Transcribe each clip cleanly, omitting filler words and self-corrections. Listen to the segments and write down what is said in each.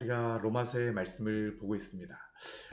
우리가 로마서의 말씀을 보고 있습니다.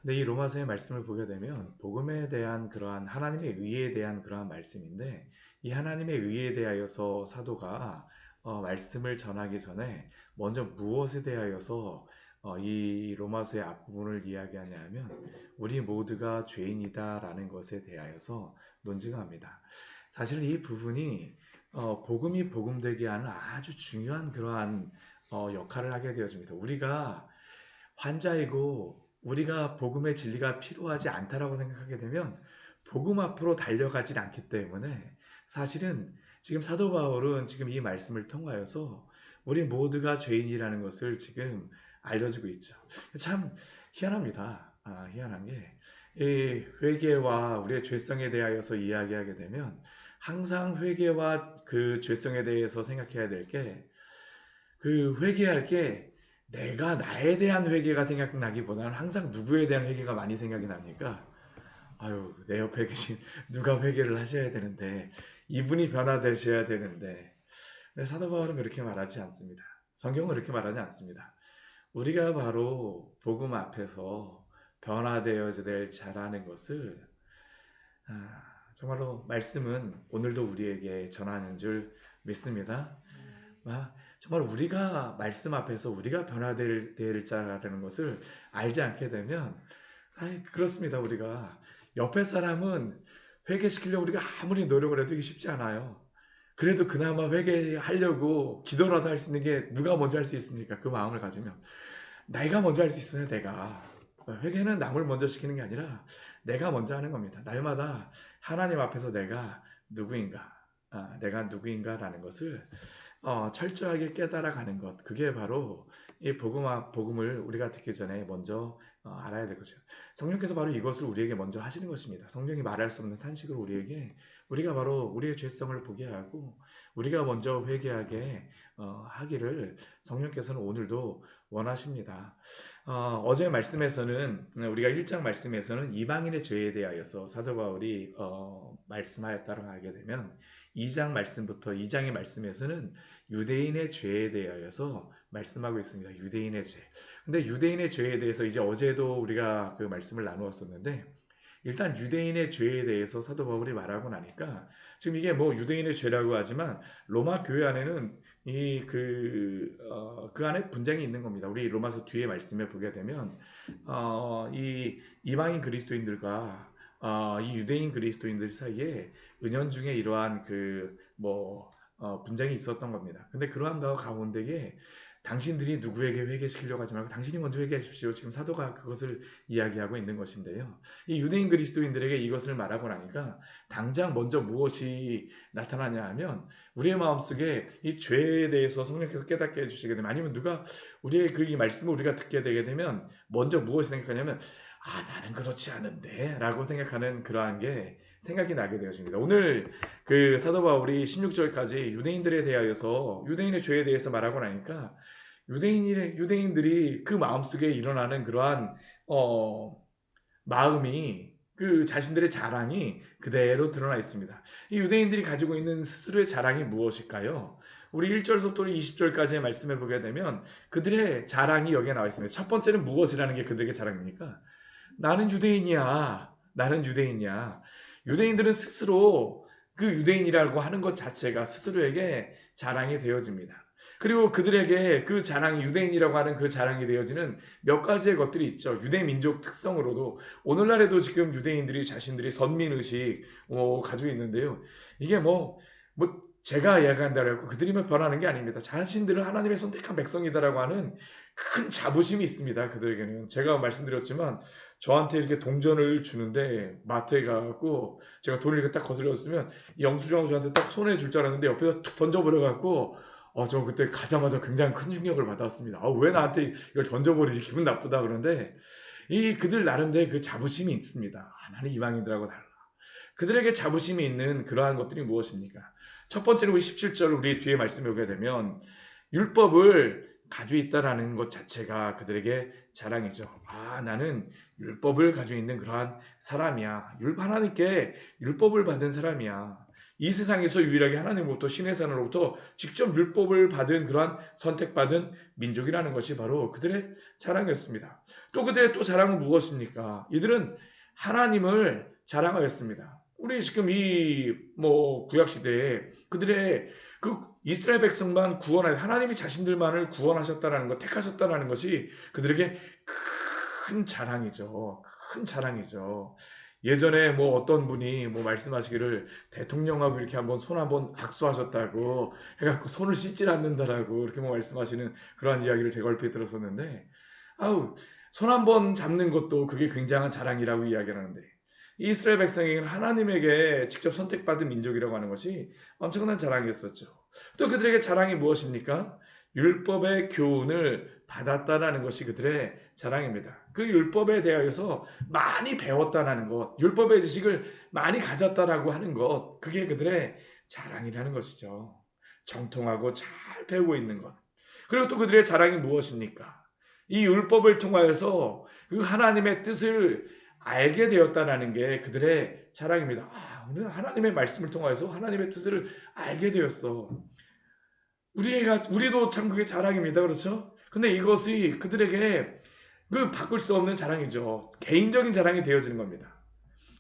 근데 이 로마서의 말씀을 보게 되면 복음에 대한 그러한 하나님의 의에 대한 그러한 말씀인데, 이 하나님의 의에 대하여서 사도가 말씀을 전하기 전에 먼저 무엇에 대하여서 이 로마서의 앞부분을 이야기하냐 하면 우리 모두가 죄인이다라는 것에 대하여서 논증합니다. 사실 이 부분이 복음이 복음되게 하는 아주 중요한 그러한 역할을 하게 되어집니다. 우리가 환자이고 우리가 복음의 진리가 필요하지 않다라고 생각하게 되면 복음 앞으로 달려가질 않기 때문에, 사실은 지금 사도 바울은 지금 이 말씀을 통하여서 우리 모두가 죄인이라는 것을 지금 알려주고 있죠. 참 희한합니다. 희한한 게, 이 회개와 우리의 죄성에 대하여서 이야기하게 되면 항상 회개와 그 죄성에 대해서 생각해야 될게, 그 회개할 게 내가 나에 대한 회개가 생각나기보다는 항상 누구에 대한 회개가 많이 생각이 나니까, 아유, 내 옆에 계신 누가 회개를 하셔야 되는데, 이분이 변화되셔야 되는데. 근데 사도 바울은 그렇게 말하지 않습니다. 성경은 그렇게 말하지 않습니다. 우리가 바로 복음 앞에서 변화되어야 될 자라는 것을, 정말로 말씀은 오늘도 우리에게 전하는 줄 믿습니다. 정말 우리가 말씀 앞에서 우리가 변화될 자라는 것을 알지 않게 되면, 그렇습니다. 우리가 옆에 사람은 회개시키려고 우리가 아무리 노력을 해도 이게 쉽지 않아요. 그래도 그나마 회개하려고 기도라도 할 수 있는 게 누가 먼저 할 수 있습니까? 그 마음을 가지면 내가 먼저 할 수 있어요. 내가 회개는 남을 먼저 시키는 게 아니라 내가 먼저 하는 겁니다. 날마다 하나님 앞에서 내가 누구인가라는 것을 철저하게 깨달아가는 것, 그게 바로 이 복음을 우리가 듣기 전에 먼저 알아야 될 거죠. 성령께서 바로 이것을 우리에게 먼저 하시는 것입니다. 성령이 말할 수 없는 탄식으로 우리가 바로 우리의 죄성을 보게 하고 우리가 먼저 회개하게 하기를 성령께서는 오늘도 원하십니다. 어제 말씀에서는, 우리가 1장 말씀에서는 이방인의 죄에 대하여서 사도 바울이 말씀하였다고 하게 되면, 2장의 말씀에서는 유대인의 죄에 대하여서 말씀하고 있습니다. 유대인의 죄. 근데 유대인의 죄에 대해서 이제 어제도 우리가 그 말씀을 나누었었는데, 일단 유대인의 죄에 대해서 사도 바울이 말하고 나니까, 지금 이게 뭐 유대인의 죄라고 하지만 로마 교회 안에는 그 안에 분쟁이 있는 겁니다. 우리 로마서 뒤에 말씀에 보게 되면 이 이방인 그리스도인들과 이 유대인 그리스도인들 사이에 은연중에 이러한 분쟁이 있었던 겁니다. 근데 그러한 가운데에 당신들이 누구에게 회개시키려고 하지 말고 당신이 먼저 회개하십시오. 지금 사도가 그것을 이야기하고 있는 것인데요. 이 유대인 그리스도인들에게 이것을 말하고 나니까 당장 먼저 무엇이 나타나냐 하면, 우리의 마음속에 이 죄에 대해서 성령께서 깨닫게 해주시게 되면, 아니면 누가 우리의 이 말씀을 우리가 듣게 되게 되면 먼저 무엇이 생각하냐면, 나는 그렇지 않은데 라고 생각하는 그러한 게 생각이 나게 되었습니다. 오늘 그 사도 바울이 16절까지 유대인들에 대하여서 유대인의 죄에 대해서 말하고 나니까 유대인들이 그 마음속에 일어나는 그러한 마음이, 그 자신들의 자랑이 그대로 드러나 있습니다. 이 유대인들이 가지고 있는 스스로의 자랑이 무엇일까요? 우리 1절부터 20절까지의 말씀해 보게 되면 그들의 자랑이 여기에 나와 있습니다. 첫 번째는 무엇이라는 게 그들에게 자랑입니까? 나는 유대인이야. 나는 유대인이야. 유대인들은 스스로 그 유대인이라고 하는 것 자체가 스스로에게 자랑이 되어집니다. 그리고 그들에게 그 자랑이, 유대인이라고 하는 그 자랑이 되어지는 몇 가지의 것들이 있죠. 유대 민족 특성으로도 오늘날에도 지금 유대인들이 자신들이 선민의식 가지고 있는데요. 이게 제가 이야기한다고 해서 그들이면 변하는 게 아닙니다. 자신들은 하나님의 선택한 백성이다라고 하는 큰 자부심이 있습니다. 그들에게는. 제가 말씀드렸지만 저한테 이렇게 동전을 주는데 마트에 가갖고 제가 돈을 이렇게 딱 거슬렸으면 이 영수증하고 저한테 딱 손에 줄 줄 알았는데 옆에서 툭 던져버려갖고 저 그때 가자마자 굉장히 큰 충격을 받았습니다. 왜 나한테 이걸 던져버리지, 기분 나쁘다. 그런데 이 그들 나름대로 그 자부심이 있습니다. 나는 이방인들하고 달라. 그들에게 자부심이 있는 그러한 것들이 무엇입니까? 첫 번째는 우리 17절 우리 뒤에 말씀해 보게 되면 율법을 가지고 있다라는 것 자체가 그들에게 자랑이죠. 나는 율법을 가지고 있는 그러한 사람이야. 하나님께 율법을 받은 사람이야. 이 세상에서 유일하게 하나님으로부터 신의 산으로부터 직접 율법을 받은 그러한 선택받은 민족이라는 것이 바로 그들의 자랑이었습니다. 또 그들의 또 자랑은 무엇입니까? 이들은 하나님을 자랑하였습니다. 우리 지금 이 구약 시대에 그들의 그 이스라엘 백성만 구원하여 하나님이 자신들만을 구원하셨다라는 것, 택하셨다라는 것이 그들에게 큰 자랑이죠. 큰 자랑이죠. 예전에 어떤 분이 말씀하시기를 대통령하고 이렇게 한번 손 한번 악수하셨다고 해갖고 손을 씻질 않는다라고 이렇게 말씀하시는 그러한 이야기를 제가 얼핏 들었었는데, 손 한번 잡는 것도 그게 굉장한 자랑이라고 이야기하는데, 이스라엘 백성에게는 하나님에게 직접 선택받은 민족이라고 하는 것이 엄청난 자랑이었었죠. 또 그들에게 자랑이 무엇입니까? 율법의 교훈을 받았다라는 것이 그들의 자랑입니다. 그 율법에 대하여서 많이 배웠다라는 것, 율법의 지식을 많이 가졌다라고 하는 것, 그게 그들의 자랑이라는 것이죠. 정통하고 잘 배우고 있는 것. 그리고 또 그들의 자랑이 무엇입니까? 이 율법을 통하여서 그 하나님의 뜻을 알게 되었다라는 게 그들의 자랑입니다. 오늘 하나님의 말씀을 통하여서 하나님의 뜻을 알게 되었어. 우리도 참 그게 자랑입니다. 그렇죠? 근데 이것이 그들에게 바꿀 수 없는 자랑이죠. 개인적인 자랑이 되어지는 겁니다.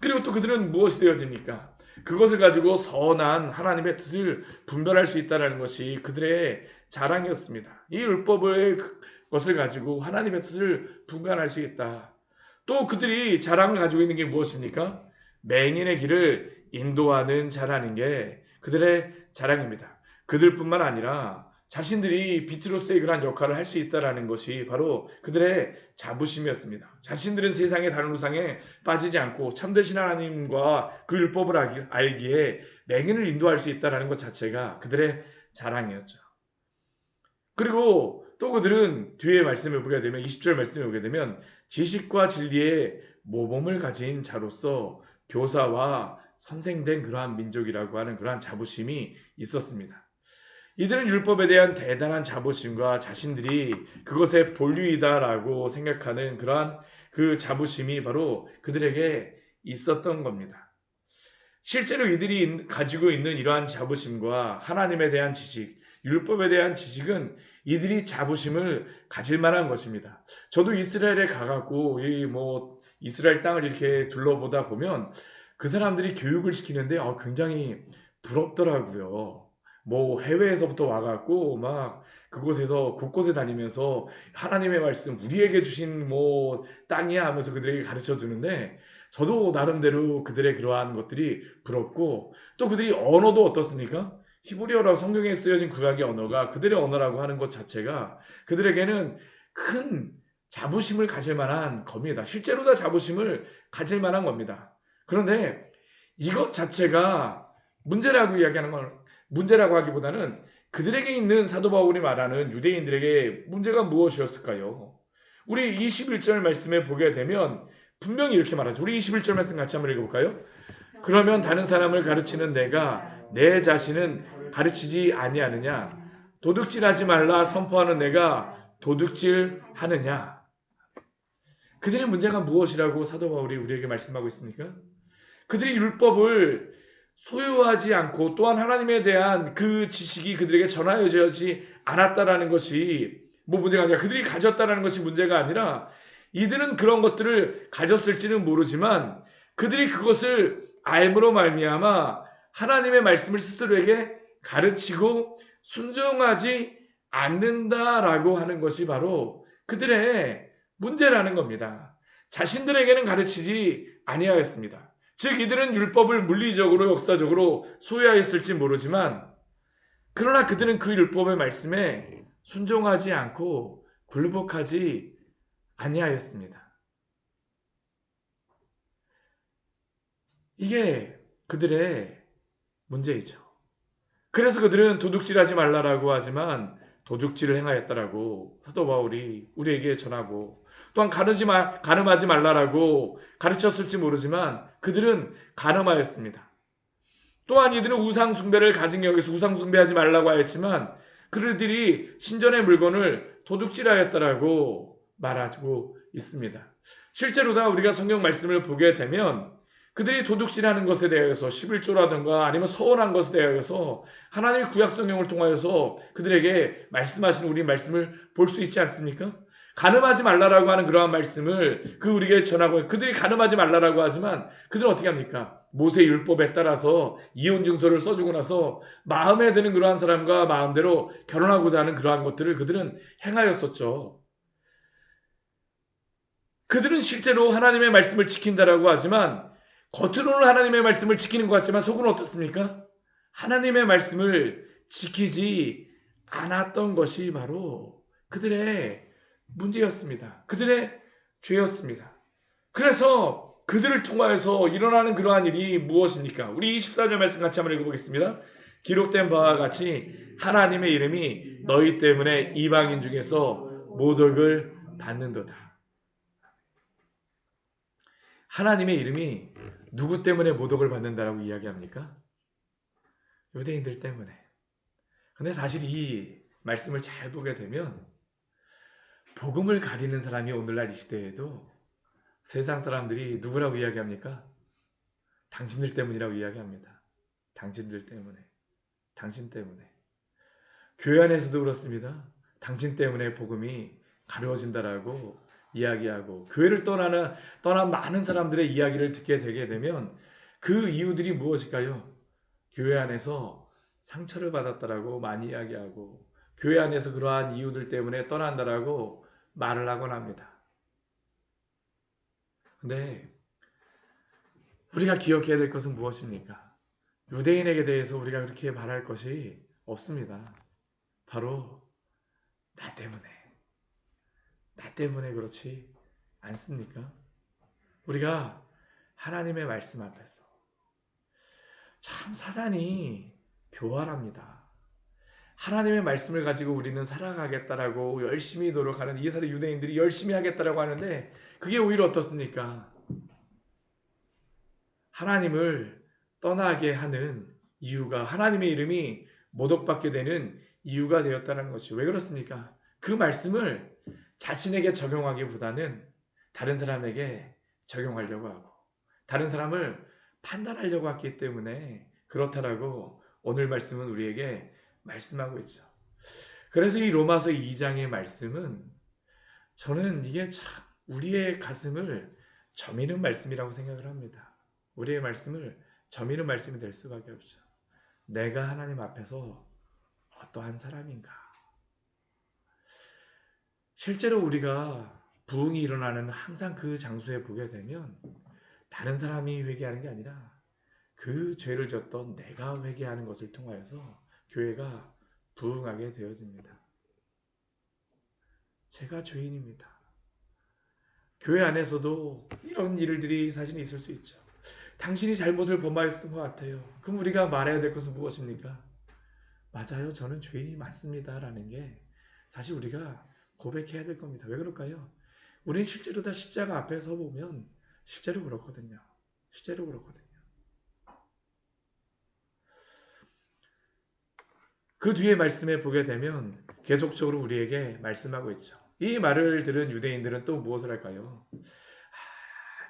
그리고 또 그들은 무엇이 되어집니까? 그것을 가지고 선한 하나님의 뜻을 분별할 수 있다는 것이 그들의 자랑이었습니다. 이 율법의 것을 가지고 하나님의 뜻을 분간할 수 있다. 또 그들이 자랑을 가지고 있는 게 무엇입니까? 맹인의 길을 인도하는 자라는 게 그들의 자랑입니다. 그들뿐만 아니라 자신들이 비트로스의 그러한 역할을 할 수 있다는 것이 바로 그들의 자부심이었습니다. 자신들은 세상의 다른 우상에 빠지지 않고 참되신 하나님과 그 율법을 알기에 맹인을 인도할 수 있다는 것 자체가 그들의 자랑이었죠. 그리고 또 그들은 뒤에 말씀을 보게 되면 20절 말씀을 보게 되면 지식과 진리의 모범을 가진 자로서 교사와 선생된 그러한 민족이라고 하는 그러한 자부심이 있었습니다. 이들은 율법에 대한 대단한 자부심과 자신들이 그것의 본류이다라고 생각하는 그러한 그 자부심이 바로 그들에게 있었던 겁니다. 실제로 이들이 가지고 있는 이러한 자부심과 하나님에 대한 지식, 율법에 대한 지식은 이들이 자부심을 가질 만한 것입니다. 저도 이스라엘에 가갖고 이스라엘 땅을 이렇게 둘러보다 보면 그 사람들이 교육을 시키는데 굉장히 부럽더라고요. 해외에서부터 와갖고 그곳에서 곳곳에 다니면서 하나님의 말씀 우리에게 주신 땅이야 하면서 그들에게 가르쳐 주는데, 저도 나름대로 그들의 그러한 것들이 부럽고, 또 그들이 언어도 어떻습니까? 히브리어라고 성경에 쓰여진 구약의 언어가 그들의 언어라고 하는 것 자체가 그들에게는 큰 자부심을 가질 만한 겁니다. 실제로 다 자부심을 가질 만한 겁니다. 그런데 이것 자체가 문제라고 하기보다는 그들에게 있는 사도 바울이 말하는 유대인들에게 문제가 무엇이었을까요? 우리 21절 말씀에 보게 되면 분명히 이렇게 말하죠. 우리 21절 말씀 같이 한번 읽어볼까요? 그러면 다른 사람을 가르치는 내가 내 자신은 가르치지 아니하느냐? 도둑질하지 말라 선포하는 내가 도둑질하느냐? 그들의 문제가 무엇이라고 사도 바울이 우리에게 말씀하고 있습니까? 그들이 율법을 소유하지 않고 또한 하나님에 대한 그 지식이 그들에게 전하여지지 않았다라는 것이 문제가 아니라, 그들이 가졌다라는 것이 문제가 아니라, 이들은 그런 것들을 가졌을지는 모르지만 그들이 그것을 알므로 말미암아 하나님의 말씀을 스스로에게 가르치고 순종하지 않는다라고 하는 것이 바로 그들의 문제라는 겁니다. 자신들에게는 가르치지 아니하였습니다. 즉 이들은 율법을 물리적으로 역사적으로 소유하였을지 모르지만, 그러나 그들은 그 율법의 말씀에 순종하지 않고 굴복하지 아니하였습니다. 이게 그들의 문제이죠. 그래서 그들은 도둑질하지 말라라고 하지만 도둑질을 행하였다라고 사도 바울이 우리에게 전하고, 또한 간음하지 말라라고 가르쳤을지 모르지만 그들은 간음하였습니다. 또한 이들은 우상 숭배를 가진 여기서 우상 숭배하지 말라고 하였지만 그들이 신전의 물건을 도둑질하였다라고 말하고 있습니다. 실제로 다 우리가 성경 말씀을 보게 되면 그들이 도둑질하는 것에 대해서 11조라든가 아니면 서원한 것에 대해서 하나님의 구약 성경을 통하여서 그들에게 말씀하신 우리 말씀을 볼 수 있지 않습니까? 간음하지 말라라고 하는 그러한 말씀을 우리에게 전하고, 그들이 간음하지 말라라고 하지만 그들은 어떻게 합니까? 모세 율법에 따라서 이혼 증서를 써주고 나서 마음에 드는 그러한 사람과 마음대로 결혼하고자 하는 그러한 것들을 그들은 행하였었죠. 그들은 실제로 하나님의 말씀을 지킨다라고 하지만, 겉으로는 하나님의 말씀을 지키는 것 같지만 속은 어떻습니까? 하나님의 말씀을 지키지 않았던 것이 바로 그들의 문제였습니다. 그들의 죄였습니다. 그래서 그들을 통하여서 일어나는 그러한 일이 무엇입니까? 우리 24절 말씀 같이 한번 읽어보겠습니다. 기록된 바와 같이 하나님의 이름이 너희 때문에 이방인 중에서 모독을 받는도다. 하나님의 이름이 누구 때문에 모독을 받는다라고 이야기합니까? 유대인들 때문에. 근데 사실 이 말씀을 잘 보게 되면 복음을 가리는 사람이 오늘날 이 시대에도 세상 사람들이 누구라고 이야기합니까? 당신들 때문이라고 이야기합니다. 당신들 때문에. 당신 때문에. 교회 안에서도 그렇습니다. 당신 때문에 복음이 가려워진다라고 이야기하고, 교회를 떠난 많은 사람들의 이야기를 듣게 되게 되면 그 이유들이 무엇일까요? 교회 안에서 상처를 받았다라고 많이 이야기하고, 교회 안에서 그러한 이유들 때문에 떠난다라고 말을 하곤 합니다. 근데 우리가 기억해야 될 것은 무엇입니까? 유대인에게 대해서 우리가 그렇게 말할 것이 없습니다. 바로 나 때문에 그렇지 않습니까? 우리가 하나님의 말씀 앞에서, 참 사단이 교활합니다. 하나님의 말씀을 가지고 우리는 살아가겠다라고 열심히 노력하는 이 사람 유대인들이 열심히 하겠다라고 하는데, 그게 오히려 어떻습니까? 하나님을 떠나게 하는 이유가, 하나님의 이름이 모독받게 되는 이유가 되었다는 것이. 왜 그렇습니까? 그 말씀을 자신에게 적용하기보다는 다른 사람에게 적용하려고 하고, 다른 사람을 판단하려고 했기 때문에 그렇다라고 오늘 말씀은 우리에게 말씀하고 있죠. 그래서 이 로마서 2장의 말씀은 저는 이게 참 우리의 가슴을 저미는 말씀이라고 생각을 합니다. 우리의 말씀을 저미는 말씀이 될 수밖에 없죠. 내가 하나님 앞에서 어떠한 사람인가? 실제로 우리가 부흥이 일어나는 항상 그 장소에 보게 되면 다른 사람이 회개하는 게 아니라 그 죄를 졌던 내가 회개하는 것을 통하여서 교회가 부흥하게 되어집니다. 제가 죄인입니다. 교회 안에서도 이런 일들이 사실 있을 수 있죠. 당신이 잘못을 범하였던 것 같아요. 그럼 우리가 말해야 될 것은 무엇입니까? 맞아요. 저는 죄인이 맞습니다. 라는 게 사실 우리가 고백해야 될 겁니다. 왜 그럴까요? 우리는 실제로 다 십자가 앞에 서 보면 실제로 그렇거든요. 실제로 그렇거든요. 그 뒤에 말씀에 보게 되면 계속적으로 우리에게 말씀하고 있죠. 이 말을 들은 유대인들은 또 무엇을 할까요?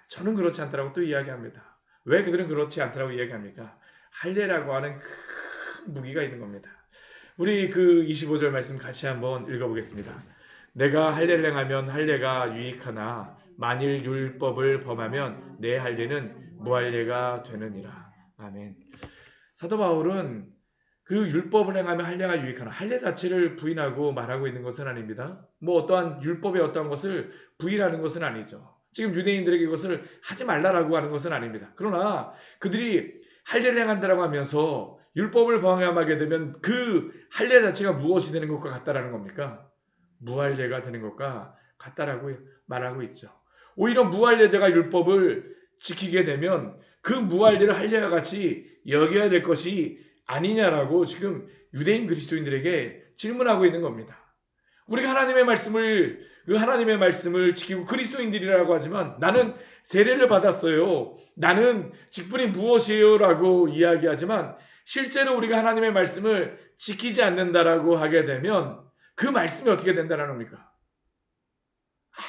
저는 그렇지 않다라고 또 이야기합니다. 왜 그들은 그렇지 않다라고 이야기합니까? 할례라고 하는 큰 무기가 있는 겁니다. 우리 그 25절 말씀 같이 한번 읽어보겠습니다. 내가 할례를 행하면 할례가 유익하나 만일 율법을 범하면 내 할례는 무할례가 되느니라. 아멘. 사도 바울은 그 율법을 행하면 할례가 유익하나, 할례 자체를 부인하고 말하고 있는 것은 아닙니다. 뭐 어떠한 율법의 어떠한 것을 부인하는 것은 아니죠. 지금 유대인들에게 이것을 하지 말라라고 하는 것은 아닙니다. 그러나 그들이 할례를 행한다라고 하면서 율법을 범하게 되면 그 할례 자체가 무엇이 되는 것과 같다라는 겁니까? 무할례가 되는 것과 같다라고 말하고 있죠. 오히려 무할례자가 율법을 지키게 되면 그 무할례를 할례와 같이 여겨야 될 것이 아니냐라고 지금 유대인 그리스도인들에게 질문하고 있는 겁니다. 우리가 하나님의 말씀을 지키고 그리스도인들이라고 하지만 나는 세례를 받았어요. 나는 직분이 무엇이에요? 라고 이야기하지만 실제로 우리가 하나님의 말씀을 지키지 않는다라고 하게 되면 그 말씀이 어떻게 된다는 겁니까?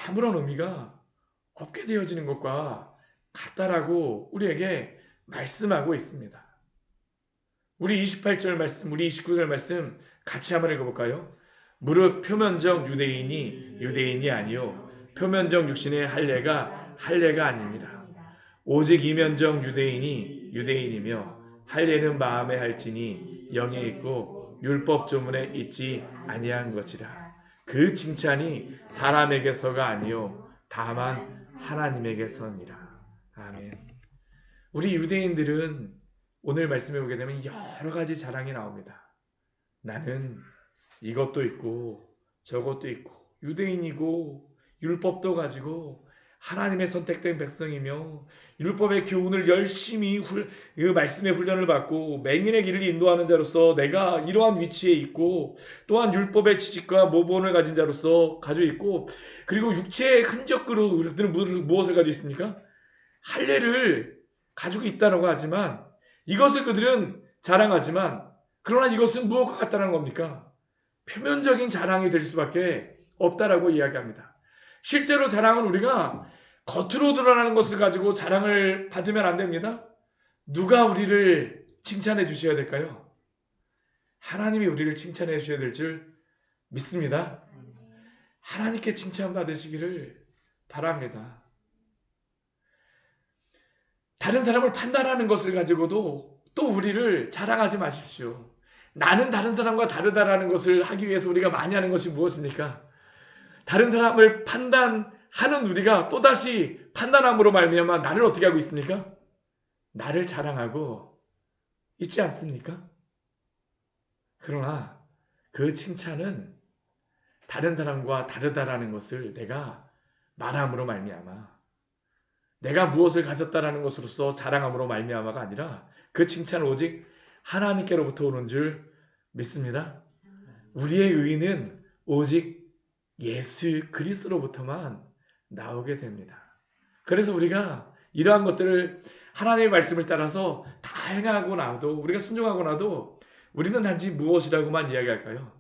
아무런 의미가 없게 되어지는 것과 같다라고 우리에게 말씀하고 있습니다. 우리 28절 말씀, 우리 29절 말씀 같이 한번 읽어볼까요? 무릇 표면적 유대인이 유대인이 아니요 표면적 육신의 할례가 할례가 아니니라. 오직 이면적 유대인이 유대인이며 할례는 마음에 할지니 영에 있고 율법 조문에 있지 아니한 것이라. 그 칭찬이 사람에게서가 아니요 다만 하나님에게서니라. 아멘. 우리 유대인들은 오늘 말씀해 보게 되면 여러 가지 자랑이 나옵니다. 나는 이것도 있고 저것도 있고 유대인이고 율법도 가지고 하나님의 선택된 백성이며 율법의 교훈을 열심히 그 말씀의 훈련을 받고 맹인의 길을 인도하는 자로서 내가 이러한 위치에 있고 또한 율법의 지식과 모본을 가진 자로서 가지고 있고 그리고 육체의 흔적으로 우리들은 무엇을 가지고 있습니까? 할례를 가지고 있다라고 하지만 이것을 그들은 자랑하지만 그러나 이것은 무엇과 같다는 겁니까? 표면적인 자랑이 될 수밖에 없다라고 이야기합니다. 실제로 자랑은 우리가 겉으로 드러나는 것을 가지고 자랑을 받으면 안 됩니다. 누가 우리를 칭찬해 주셔야 될까요? 하나님이 우리를 칭찬해 주셔야 될 줄 믿습니다. 하나님께 칭찬받으시기를 바랍니다. 다른 사람을 판단하는 것을 가지고도 또 우리를 자랑하지 마십시오. 나는 다른 사람과 다르다라는 것을 하기 위해서 우리가 많이 하는 것이 무엇입니까? 다른 사람을 판단하는 우리가 또다시 판단함으로 말미암아 나를 어떻게 하고 있습니까? 나를 자랑하고 있지 않습니까? 그러나 그 칭찬은 다른 사람과 다르다라는 것을 내가 말함으로 말미암아 내가 무엇을 가졌다라는 것으로서 자랑함으로 말미암아가 아니라 그 칭찬은 오직 하나님께로부터 오는 줄 믿습니다. 우리의 의는 오직 예수 그리스도로부터만 나오게 됩니다. 그래서 우리가 이러한 것들을 하나님의 말씀을 따라서 다 행하고 나도 우리가 순종하고 나도 우리는 단지 무엇이라고만 이야기할까요?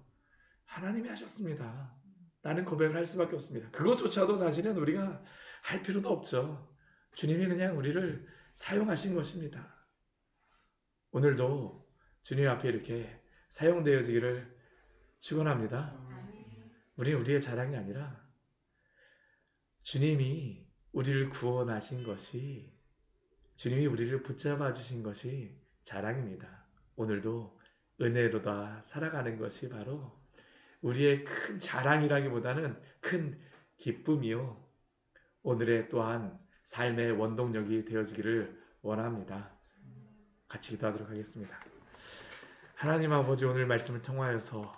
하나님이 하셨습니다. 라는 고백을 할 수밖에 없습니다. 그것조차도 사실은 우리가 할 필요도 없죠. 주님이 그냥 우리를 사용하신 것입니다. 오늘도 주님 앞에 이렇게 사용되어지기를 축원합니다. 우리는 우리의 자랑이 아니라 주님이 우리를 구원하신 것이 주님이 우리를 붙잡아 주신 것이 자랑입니다. 오늘도 은혜로다 살아가는 것이 바로 우리의 큰 자랑이라기보다는 큰 기쁨이요. 오늘의 또한 삶의 원동력이 되어지기를 원합니다. 같이 기도하도록 하겠습니다. 하나님 아버지 오늘 말씀을 통하여서